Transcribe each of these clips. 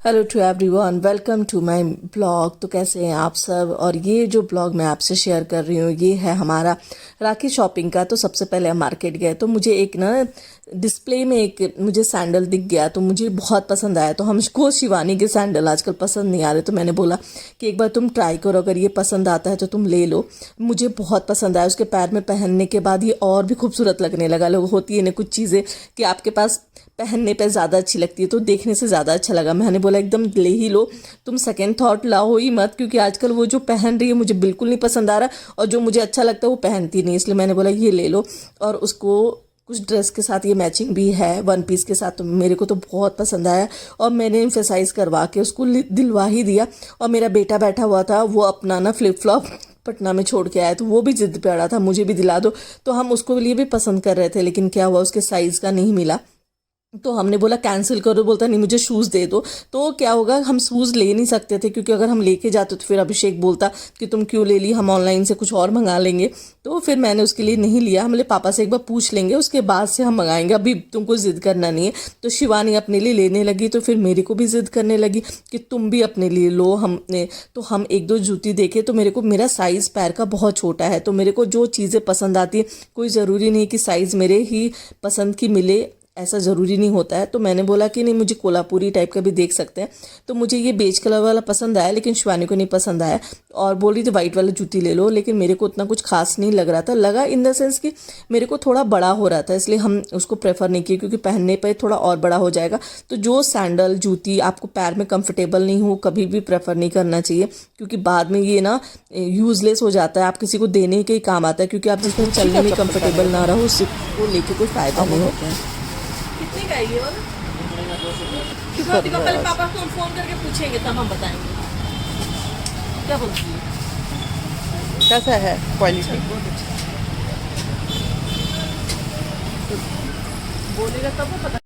Hello to everyone, welcome to my blog. तो कैसे हैं आप सब। और ये जो ब्लॉग मैं आपसे शेयर कर रही हूँ ये है हमारा राखी शॉपिंग का। तो सबसे पहले हम मार्केट गए तो मुझे एक ना डिस्प्ले में एक मुझे सैंडल दिख गया तो मुझे बहुत पसंद आया। तो हमको शिवानी के सैंडल आजकल पसंद नहीं आ रहे तो मैंने बोला कि एक बार तुम ट्राई करो, अगर ये पसंद आता है तो तुम ले लो। मुझे बहुत पसंद आया। उसके पैर में पहनने के बाद ये और भी खूबसूरत लगने लगा। लोग होती है ना कुछ चीज़ें कि आपके पास पहनने पे ज़्यादा अच्छी लगती है तो देखने से ज़्यादा अच्छा लगा। मैंने बोला एकदम ले ही लो, तुम सेकंड थॉट लाओ ही मत, क्योंकि आजकल वो जो पहन रही है मुझे बिल्कुल नहीं पसंद आ रहा और जो मुझे अच्छा लगता है वो पहनती नहीं, इसलिए मैंने बोला ये ले लो। और उसको कुछ ड्रेस के साथ ये मैचिंग भी है, वन पीस के साथ। तो मेरे को तो बहुत पसंद आया और मैंने एम्फेसाइज करवा के उसको दिलवा ही दिया। और मेरा बेटा बैठा हुआ था, वो अपना ना फ्लिप फ्लॉप पटना में छोड़ के आया तो वो भी जिद पे अड़ा था मुझे भी दिला दो। तो हम उसको लिए भी पसंद कर रहे थे, लेकिन क्या हुआ उसके साइज़ का नहीं मिला तो हमने बोला कैंसिल करो। बोलता नहीं मुझे शूज़ दे दो। तो क्या होगा, हम शूज़ ले नहीं सकते थे क्योंकि अगर हम लेके जाते तो फिर अभिषेक बोलता कि तुम क्यों ले ली, हम ऑनलाइन से कुछ और मंगा लेंगे। तो फिर मैंने उसके लिए नहीं लिया। हमने पापा से एक बार पूछ लेंगे उसके बाद से हम मंगाएंगे, अभी तुमको ज़िद करना नहीं है। तो शिवानी अपने लिए लेने लगी तो फिर मेरे को भी ज़िद करने लगी कि तुम भी अपने लिए लो। हमने तो हम एक दो जूती देखे तो मेरा साइज़ पैर का बहुत छोटा है तो मेरे को जो चीज़ें पसंद आती है, कोई ज़रूरी नहीं कि साइज़ मेरे ही पसंद की मिले, ऐसा ज़रूरी नहीं होता है। तो मैंने बोला कि नहीं, मुझे कोल्हापुरी टाइप का भी देख सकते हैं। तो मुझे ये बेज कलर वाला पसंद आया लेकिन शिवानी को नहीं पसंद आया और बोल रही थी वाइट वाला जूती ले लो, लेकिन मेरे को उतना कुछ खास नहीं लग रहा था। लगा इन द सेंस कि मेरे को थोड़ा बड़ा हो रहा था, इसलिए हम उसको प्रेफर नहीं किए क्योंकि पहनने पर थोड़ा और बड़ा हो जाएगा। तो जो सैंडल जूती आपको पैर में कंफर्टेबल नहीं हो कभी भी प्रेफर नहीं करना चाहिए, क्योंकि बाद में ये ना यूजलेस हो जाता है। आप किसी को देने के ही काम आता है, क्योंकि आप जिसमें चलने में कंफर्टेबल ना रहो उसको लेके कोई फ़ायदा नहीं होता है। कितने का है ये वाला? क्योंकि पहले पापा को हम फोन करके पूछेंगे तब हम बताएंगे। क्या बोलती है? कैसा है क्वालिटी? बोलेगा तब वो पता।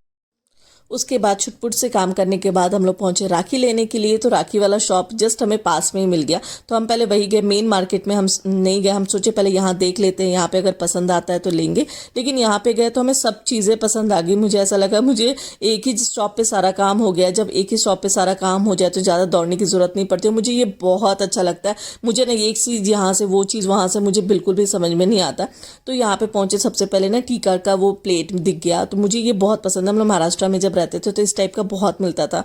उसके बाद छुटपुट से काम करने के बाद हम लोग पहुंचे राखी लेने के लिए। तो राखी वाला शॉप जस्ट हमें पास में ही मिल गया तो हम पहले वही गए। मेन मार्केट में हम नहीं गए, हम सोचे पहले यहाँ देख लेते हैं, यहाँ पे अगर पसंद आता है तो लेंगे। लेकिन यहाँ पे गए तो हमें सब चीज़ें पसंद आ गई। मुझे ऐसा लगा मुझे एक ही शॉप पे सारा काम हो गया। जब एक ही शॉप पे सारा काम हो जाए तो ज़्यादा दौड़ने की ज़रूरत नहीं पड़ती। मुझे ये बहुत अच्छा लगता है। मुझे ना एक चीज़ यहाँ से वो चीज़ वहाँ से मुझे बिल्कुल भी समझ में नहीं आता। तो यहाँ पे पहुँचे, सबसे पहले ना टीका का वो प्लेट दिख गया तो मुझे ये बहुत पसंद है। हम लोग महाराष्ट्र में जब रहते थे तो इस टाइप का बहुत मिलता था,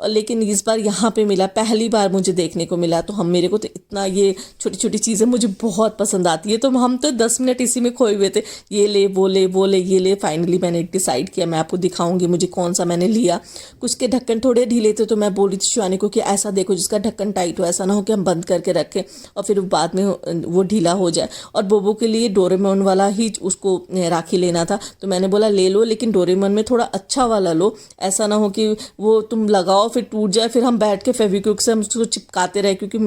लेकिन इस बार यहाँ पे मिला, पहली बार मुझे देखने को मिला। तो मेरे को तो इतना ये छोटी छोटी चीज़ें मुझे बहुत पसंद आती है। तो हम तो 10 मिनट इसी में खोए हुए थे, ये ले वो ले वो ले ये ले। फाइनली मैंने डिसाइड किया, मैं आपको दिखाऊंगी मुझे कौन सा मैंने लिया। कुछ के ढक्कन थोड़े ढीले थे तो मैं बोल रही थी शिवानी को कि ऐसा देखो जिसका ढक्कन टाइट हो, ऐसा ना हो कि हम बंद करके रखें और फिर बाद में वो ढीला हो जाए। और बोबो के लिए डोरेमोन वाला ही उसको राखी लेना था तो मैंने बोला ले लो, लेकिन डोरेमोन में थोड़ा अच्छा वाला लो, ऐसा ना हो कि वो तुम लगाओ फिर टूट जाए, फिर हम बैठ के फेविक्विक से हम उसको चिपकाते रहे। क्योंकि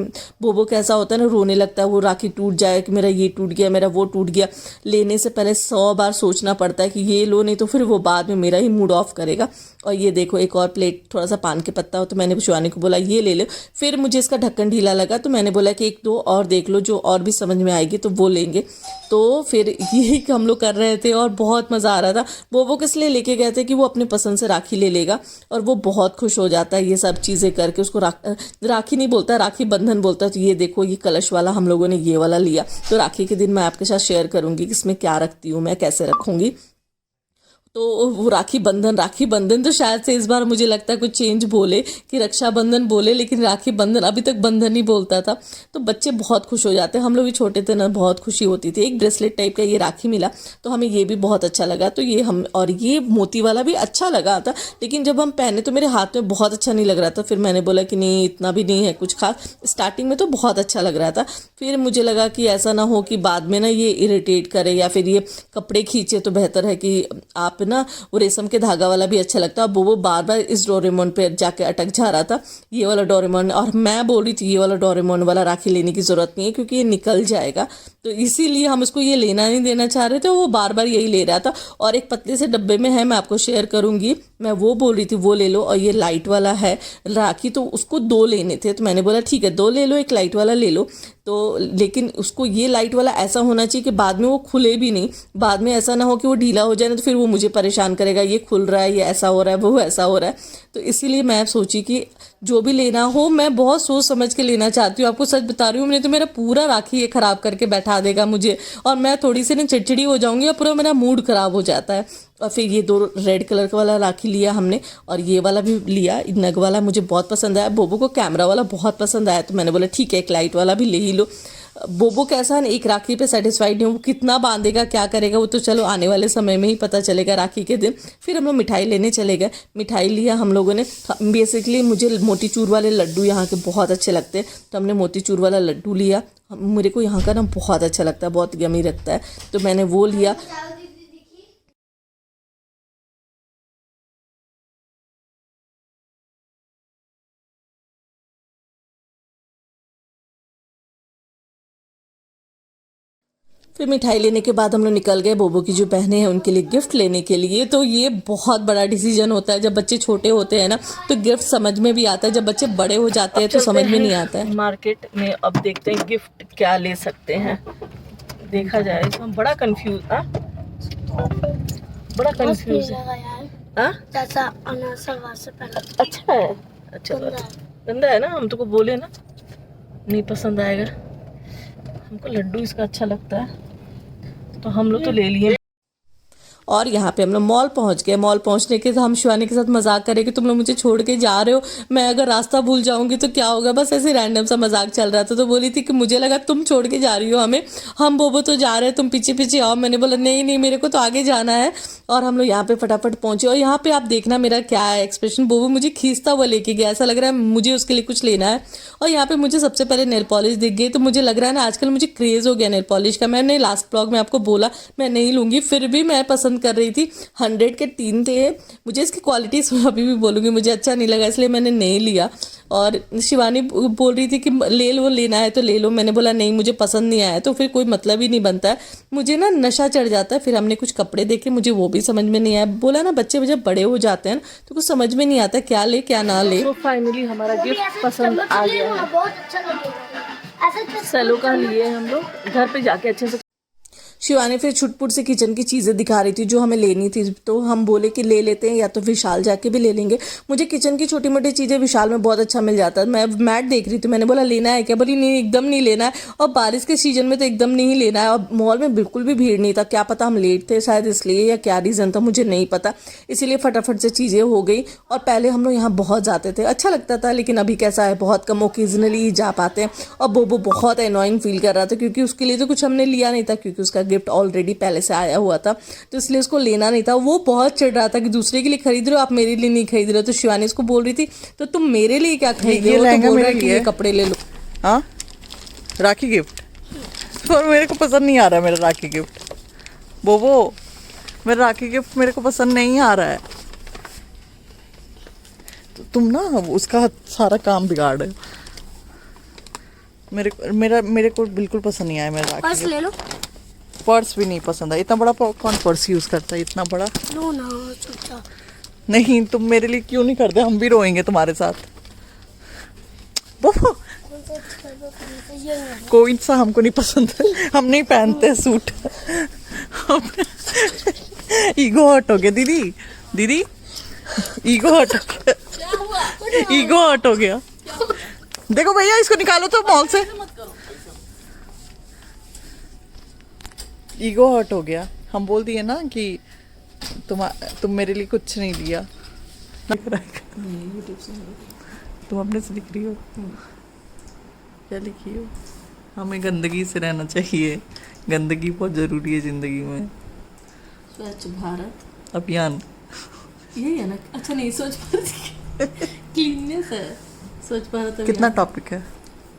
बोबो कैसा होता है ना, रोने लगता है वो राखी टूट जाए कि मेरा ये टूट गया मेरा वो टूट गया। लेने से पहले 100 बार सोचना पड़ता है कि ये लो, नहीं तो फिर वो बाद में मेरा ही मूड ऑफ करेगा। और ये देखो एक और प्लेट थोड़ा सा पान के पत्ता हो तो मैंने शिवानी को बोला ये ले लो। फिर मुझे इसका ढक्कन ढीला लगा तो मैंने बोला कि एक दो और देख लो, जो और भी समझ में आएगी तो वो लेंगे। तो फिर यही हम लोग कर रहे थे और बहुत मज़ा आ रहा था। बोबो किस लिए लेके गए थे कि वो अपने पसंद से राखी ले लेगा और वो बहुत खुश हो जाता है ये सब चीज़ें करके। उसको राखी नहीं बोलता, राखी बंधन बोलता है। तो ये देखो ये कलश वाला हम लोगों ने ये वाला लिया। तो राखी के दिन मैं आपके साथ शेयर करूँगी कि इसमें क्या रखती हूँ मैं, कैसे रखूँगी। तो वो राखी बंधन तो शायद से इस बार मुझे लगता है कुछ चेंज बोले कि रक्षाबंधन बोले, लेकिन राखी बंधन अभी तक बंधन ही बोलता था। तो बच्चे बहुत खुश हो जाते हैं। हम लोग भी छोटे थे ना, बहुत खुशी होती थी। एक ब्रेसलेट टाइप का ये राखी मिला तो हमें ये भी बहुत अच्छा लगा। तो ये हम, और ये मोती वाला भी अच्छा लगा था, लेकिन जब हम पहने तो मेरे हाथ में बहुत अच्छा नहीं लग रहा था। फिर मैंने बोला कि नहीं इतना भी नहीं है कुछ खास। स्टार्टिंग में तो बहुत अच्छा लग रहा था, फिर मुझे लगा कि ऐसा ना हो कि बाद में ना ये इरिटेट करे या फिर ये कपड़े खींचे। तो बेहतर है कि आप ना वो रेशम के धागा वाला भी अच्छा लगता है। वो बार बार इस डोरेमोन पे जाके अटक जा रहा था, ये वाला डोरेमोन। और मैं बोल रही थी ये वाला डोरेमोन वाला राखी लेने की ज़रूरत नहीं है क्योंकि ये निकल जाएगा, तो इसीलिए हम उसको ये लेना नहीं देना चाह रहे थे। वो बार बार यही ले रहा था। और एक पतले से डब्बे में है, मैं आपको शेयर करूंगी, मैं वो बोल रही थी वो ले लो। और ये लाइट वाला है राखी, तो उसको 2 लेने थे तो मैंने बोला ठीक है 2 ले लो, एक लाइट वाला ले लो। तो लेकिन उसको ये लाइट वाला ऐसा होना चाहिए कि बाद में वो खुले भी नहीं, बाद में ऐसा ना हो कि वो ढीला हो जाए ना तो फिर वो मुझे परेशान करेगा, ये खुल रहा है, ये ऐसा हो रहा है, वो ऐसा हो रहा है। तो इसीलिए मैं सोची कि जो भी लेना हो मैं बहुत सोच समझ के लेना चाहती हूँ। आपको सच बता रही हूँ, मैंने तो मेरा पूरा राखी ये खराब करके बैठा देगा मुझे, और मैं थोड़ी सी ना चिड़चिड़ी हो जाऊंगी और पूरा मेरा मूड खराब हो जाता है। और फिर ये 2 रेड कलर का वाला राखी लिया हमने, और ये वाला भी लिया, नग वाला मुझे बहुत पसंद आया। बोबो को कैमरा वाला बहुत पसंद आया, तो मैंने बोला ठीक है एक लाइट वाला भी ले ही लो। बोबो कैसा है, एक राखी पे सेटिस्फाइड नहीं, वो कितना बांधेगा क्या करेगा वो तो चलो आने वाले समय में ही पता चलेगा राखी के दिन। फिर हम लोग मिठाई लेने चले गए, मिठाई लिया हम लोगों ने। बेसिकली मुझे मोतीचूर वाले लड्डू यहाँ के बहुत अच्छे लगते हैं, तो हमने मोतीचूर वाला लड्डू लिया। मेरे को यहाँ का ना बहुत अच्छा लगता है, बहुत यम्मी लगता है, तो मैंने वो लिया। फिर मिठाई लेने के बाद हम लोग निकल गए बोबो की जो बहनें हैं उनके लिए गिफ्ट लेने के लिए। तो ये बहुत बड़ा डिसीजन होता है, जब बच्चे छोटे होते हैं ना तो गिफ्ट समझ में भी आता है, जब बच्चे बड़े हो जाते हैं तो समझ में नहीं आता है। मार्केट में अब देखते हैं गिफ्ट क्या ले सकते हैं, देखा जाए तो हम बड़ा कंफ्यूज है। अच्छा है, अच्छा गंदा है ना, हम तो को बोले ना नहीं पसंद आएगा। हमको लड्डू इसका अच्छा लगता है तो हम लोग तो ले लिए। और यहाँ पे हम लोग मॉल पहुँच गए। मॉल पहुँचने के हम शिवानी के साथ मजाक करें कि तुम लोग मुझे छोड़ के जा रहे हो, मैं अगर रास्ता भूल जाऊंगी तो क्या होगा, बस ऐसे रैंडम सा मजाक चल रहा था। तो बोली थी कि मुझे लगा तुम छोड़ के जा रही हो हमें, हम बोबो तो जा रहे हैं, तुम पीछे पीछे आओ। मैंने बोला नहीं नहीं मेरे को तो आगे जाना है। और हम लोग यहाँ पे फटाफट पहुंचे, और यहाँ पे आप देखना मेरा क्या है एक्सप्रेशन, बोबो मुझे खींचता हुआ लेके गया, ऐसा लग रहा है मुझे उसके लिए कुछ लेना है। और यहाँ पे मुझे सबसे पहले नेल पॉलिश दिख गई, तो मुझे लग रहा है ना आजकल मुझे क्रेज हो गया नेल पॉलिश का। मैंने लास्ट ब्लॉग में आपको बोला मैं नहीं लूंगी, फिर भी मैं पसंद कर रही थी। 100 के 3 थे, मुझे इसकी क्वालिटी अभी भी बोलूँगी मुझे अच्छा नहीं लगा, इसलिए मैंने नहीं लिया। और शिवानी बोल रही थी कि ले लो, लेना है तो ले लो। मैंने बोला नहीं मुझे पसंद नहीं आया, तो फिर कोई मतलब ही नहीं बनता है, मुझे ना नशा चढ़ जाता है। फिर हमने कुछ कपड़े देखे, मुझे वो भी समझ में नहीं आया। बोला ना बच्चे जब बड़े हो जाते हैं तो कुछ समझ में नहीं आता क्या ले क्या ना ले। तो फाइनली हमारा गिफ्ट पसंद आ गया है, सेलो का लिए हम लोग घर पे जाके अच्छे से। शिवानी फिर छुटपुट से किचन की चीज़ें दिखा रही थी जो हमें लेनी थी, तो हम बोले कि ले लेते हैं या तो विशाल जाके भी ले लेंगे। मुझे किचन की छोटी मोटी चीज़ें विशाल में बहुत अच्छा मिल जाता है। मैं मैट देख रही थी, मैंने बोला लेना है क्या, बोली नहीं एकदम नहीं लेना है, और बारिश के सीजन में तो एकदम नहीं लेना है। और मॉल में बिल्कुल भी भीड़ नहीं था, क्या पता हम लेट थे शायद इसलिए या क्या रीज़न था मुझे नहीं पता, इसीलिए फटाफट से चीज़ें हो गई। और पहले हम लोग यहाँ बहुत जाते थे, अच्छा लगता था, लेकिन अभी कैसा है बहुत कम ओकेजनली ही जा पाते हैं। और बोबो बहुत एनॉइंग फील कर रहा था क्योंकि उसके लिए तो कुछ हमने लिया नहीं था, क्योंकि उसका गिफ्ट ऑलरेडी पहले से आया हुआ था, तो इसलिए उसको लेना नहीं था। वो बहुत चिढ़ रहा था कि दूसरे के लिए खरीद रहे हो आप, मेरे लिए नहीं खरीद रहे हो। तो शिवानी उसको बोल रही थी तो तुम मेरे लिए क्या खरीद रहे हो, तो बोल रहा है कि ये कपड़े ले लो। हाँ राखी गिफ्ट, और मेरे को पसंद नहीं आ रहा है मेरा राखी गिफ्ट। बोबो मेरा राखी गिफ्ट मेरे को पसंद नहीं आ रहा है, तो तुम ना उसका सारा काम बिगाड़ रहे हो। मेरे को बिल्कुल पसंद नहीं आया मेरा राखी गिफ्ट। ले लो। पर्स भी नहीं पसंद है, इतना बड़ा कौन पर्स यूज करता है, इतना बड़ा लो ना छोटा। नहीं तुम मेरे लिए क्यों नहीं करते, हम भी रोएंगे तुम्हारे साथ। कोई सा हमको नहीं पसंद है, हम नहीं पहनते सूट। ईगो हर्ट हो गया दीदी, दीदी ईगो हर्ट हो गया, ईगो हर्ट हो गया। देखो भैया इसको निकालो तो मॉल से, ईगो हर्ट हो गया। हम बोल दिए ना कि तुम मेरे लिए कुछ नहीं लिया। तुम अपने से लिख रही हो, क्या लिखी हो? हमें गंदगी से रहना चाहिए, गंदगी बहुत जरूरी है जिंदगी में। स्वच्छ भारत अभियान यही है ना? अच्छा नहीं, स्वच्छ भारत क्लीननेस है, स्वच्छ भारत अभियान। कितना टॉपिक है?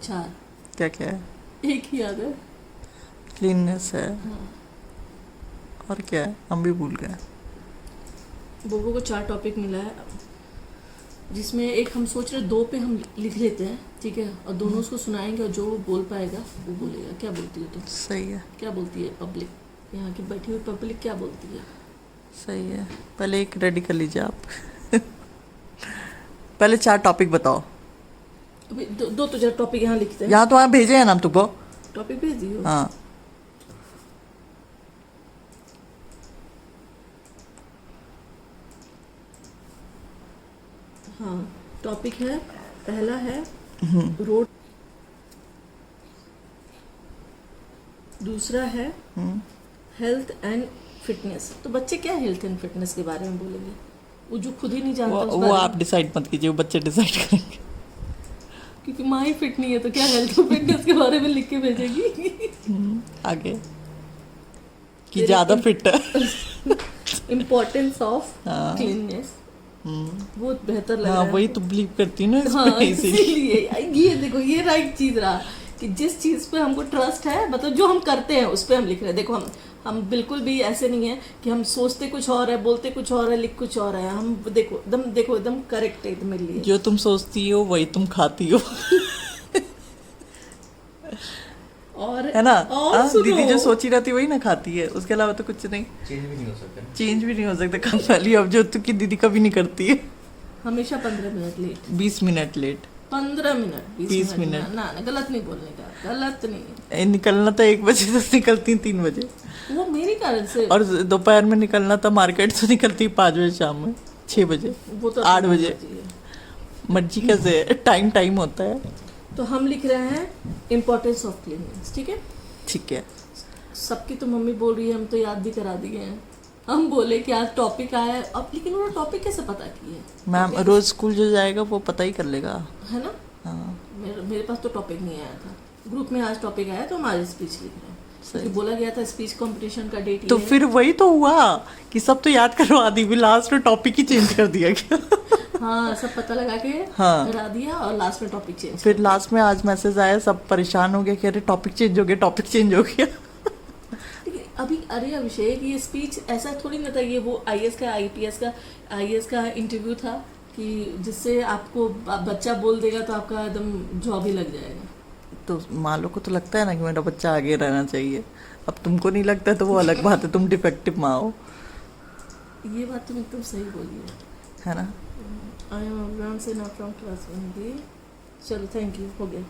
4। क्या क्या है? एक ही याद है, क्लीननेस है। और क्या है? हम भी भूल गए। बोबो को 4 टॉपिक मिला है, जिसमें एक हम सोच रहे 2 पे हम लिख लेते हैं, ठीक है, और दोनों उसको सुनाएंगे और जो वो बोल पाएगा वो बोलेगा। क्या बोलती हो तुम? सही है। क्या बोलती है पब्लिक, यहाँ की बैठी हुई पब्लिक क्या बोलती है? सही है, पहले एक रेडी कर लीजिए आप। पहले 4 टॉपिक बताओ। अभी 2 तो 4 टॉपिक यहाँ लिखते हैं। यहाँ तो आप भेजे हैं ना तुमको, टॉपिक भेज दियो। हाँ हाँ, टॉपिक है, पहला है रोड, दूसरा है हेल्थ एंड फिटनेस। तो बच्चे क्या हेल्थ एंड फिटनेस के बारे में बोलेंगे? वो जो खुद ही नहीं जानता उस वो बारे में। आप डिसाइड मत कीजिए, वो बच्चे डिसाइड करेंगे। क्योंकि माँ ही फिट नहीं है तो क्या हेल्थ और फिटनेस के बारे में लिख के भेजेगी? आगे कि ज्यादा फिट है। इम्पोर्टेंस ऑफ हाँ। क्लीननेस, वो बेहतर लग हाँ रहा है। वही तो बिलीव करती है ना हाँ, इसमें, इसीलिए। इसीलिए ये देखो, ये राइट चीज रहा कि जिस चीज पे हमको ट्रस्ट है, मतलब जो हम करते हैं उस पे हम लिख रहे हैं। देखो हम बिल्कुल भी ऐसे नहीं है कि हम सोचते कुछ और है, बोलते कुछ और है, लिख कुछ और है। हम देखो एकदम करेक्ट है एकदम मेरे लिए। जो तुम सोचती हो वही तुम खाती हो, और है ना? और हाँ, सुनो, दीदी जो सोची रहती है वही ना खाती है, उसके अलावा तो कुछ नहीं। चेंज भी नहीं हो सकता। चेंज भी नहीं हो सकता। कल वाली अब जो की दीदी कभी नहीं करती है। हमेशा 15 minute late, 20 minute late, 15 minute, 20 minute. ना गलत नहीं बोलने का, गलत नहीं। निकलना था 1 बजे से, निकलती 3 बजे। वो मेरी कारण से, और दोपहर में निकलना था मार्केट से, निकलती 5 बजे शाम में, 6 बजे, वो तो 8 बजे। मर्जी कैसे, टाइम होता है। तो हम लिख रहे हैं इम्पोर्टेंस ऑफ क्लीननेस, ठीक है? ठीक है। सबकी तो मम्मी बोल रही है, हम तो याद भी करा दिए हैं। हम बोले कि आज टॉपिक आया है अब, लेकिन उन्होंने टॉपिक कैसे पता किए? मैम रोज स्कूल जो जाएगा वो पता ही कर लेगा। है ना? हाँ मेरे पास तो टॉपिक नहीं आया था। ग्रुप में आज टॉपिक आया तो हम आज स्पीच लिख रहे हैं। क्योंकि बोला गया था स्पीच कंपटीशन का डेट तो फिर वही तो हुआ कि सब तो याद करवा दी, भी लास्ट में टॉपिक ही चेंज कर दिया गया। हाँ, सब पता लगा के हाँ। करा दिया और लास्ट में टॉपिक चेंज। फिर लास्ट में आज मैसेज आया, सब परेशान हो गए कि अरे टॉपिक चेंज हो गया, टॉपिक चेंज हो गया। अभी अरे अभिषेक, ये स्पीच ऐसा थोड़ी ना था, ये वो आईएएस का इंटरव्यू था कि जिससे आपको बच्चा बोल देगा तो आपका एकदम जॉब ही लग जाएगा। तो माँ लोग को तो लगता है ना कि मेरा बच्चा आगे रहना चाहिए। अब तुमको नहीं लगता है तो वो अलग बात है, तुम डिफेक्टिव माँ हो। ये बात तुम एकदम सही बोली है ना? I am from class 1B। चलो, थैंक यू, हो गया।